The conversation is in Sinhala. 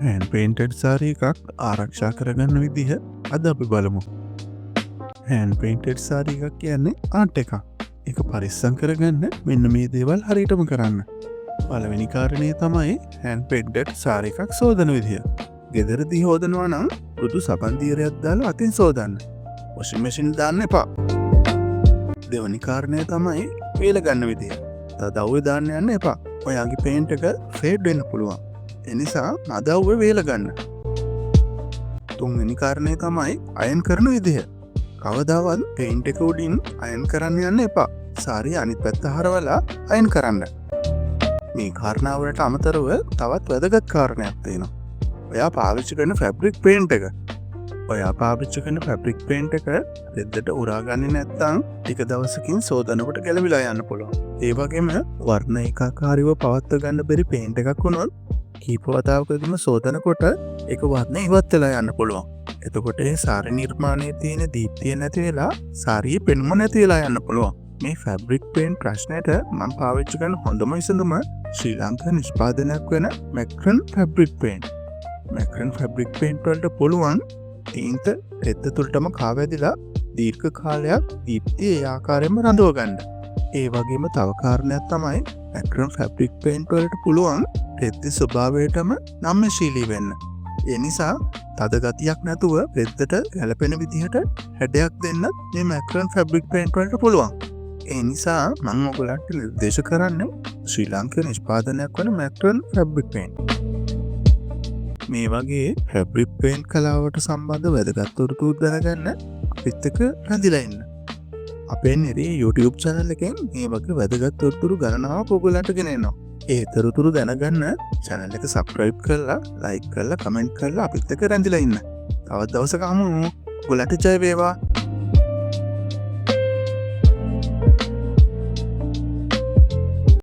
හැන් පේන්ටඩ් සාරී එකක් ආරක්ෂා කරගන්න විදිහ අද අපි බලමු. හැන් පේන්ටඩ් සාරී එකක් කියන්නේ ආට් එක. එක පරිස්සම් කරගන්න මෙන්න මේ දේවල් හරියටම කරන්න. පළවෙනි කාරණය තමයි හැන් පේන්ටඩ් සාරී එකක් සෝදන විදිහ. ගෙදරදී හෝදනවා නම් මෘදු සබන්දීරයක් දාලා අතින් සෝදන්න. වොෂින් මැෂින් දාන්න එපා. දෙවැනි කාරණය තමයි වේල ගන්න විදිහ. තදව්වේ දාන්න යන්න එපා. ඔයාගේ පේන්ට් එක ෆේඩ් වෙන්න පුළුවන්. එනිසා මදව්ව වේල ගන්න. තුන්වෙනි කාරණය තමයි අයන් කරන විදිහ. කවදාවත් පේන්ට් එක උඩින් අයන් කරන්න යන්න එපා. සාරිය අනිත් පැත්ත හරවලා අයන් කරන්න. මේ කාරණාවලට අමතරව තවත් වැදගත් කාරණයක් තියෙනවා. ඔයා පාවිච්චි කරන ෆැබ්‍රික් පේන්ට් එක. ඔයා පාවිච්චි කරන ෆැබ්‍රික් පේන්ට් එක රෙද්දට උරාගන්නේ නැත්නම් ටික දවසකින් සෝදනකොට ගැලවිලා යන්න පුළුවන්. ඒ වගේම වර්ණ ඒකාකාරීව පවත්වා ගන්න බැරි පේන්ට් එකක් වුණොත් කීප වතාවකදීම සෝදනකොට ඒක වර්ණ ඉවත් වෙලා යන්න පුළුවන්. එතකොට ඒ සාරි නිර්මාණයේ තියෙන දීප්තිය නැති වෙලා සාරියේ පෙනුම නැති වෙලා යන්න පුළුවන්. මේ ෆැබ්‍රික් පේන්ට් ප්‍රශ්නයට මම පාවිච්චි කරන හොඳම විසඳුම ශ්‍රී ලංකා නිෂ්පාදනයක් වෙන මැක්‍රන් ෆැබ්‍රික් පේන්ට්. මැක්‍රන් ෆැබ්‍රික් පේන්ට් වලට පුළුවන් තීන්ත රෙද්ද තුළටම කාවැදිලා දීර්ඝ කාලයක් දීප්තිය ඒ ආකාරයෙන්ම රඳව ගන්න. ඒ වගේම තව කාරණයක් තමයි මැක්‍රන් ෆැබ්‍රික් පේන්ට් වලට පුළුවන් රෙද්ද ස්වභාවයටම නම්‍යශීලී වෙන්න. ඒ නිසා තද ගතියක් නැතුව රෙද්දට ගැලපෙන විදිහට හැඩයක් දෙන්න මේ මැක්‍රන් ෆැබ්‍රික් පේන්ට් වලට පුළුවන්. ඒ නිසා මම ඔයගලන්ට නිර්දේශ කරන්නේ ශ්‍රී ලංකා නිෂ්පාදනයක් වන මැක්‍රන් ෆැබ්‍රික් පේන්ට්. මේ වගේ ෆැබ්‍රික් පේන්ට් කලාවට සම්බන්ධ වැදගත් තොරතුරු දැනගන්න අපිත් එක්ක රැඳිලා ඉන්න. අපේ නිරේ YouTube channel එකෙන් මේ වගේ වැදගත් තොරතුරු ගණනාවක් ඔයගලන්ට ගෙනෙනවා. ඒ තොරතුරු දැනගන්න channel එක subscribe කරලා, like කරලා, comment කරලා අපිත් එක්ක රැඳිලා ඉන්න. තවත් දවසක හමු. ඔයගලන්ට ජය වේවා.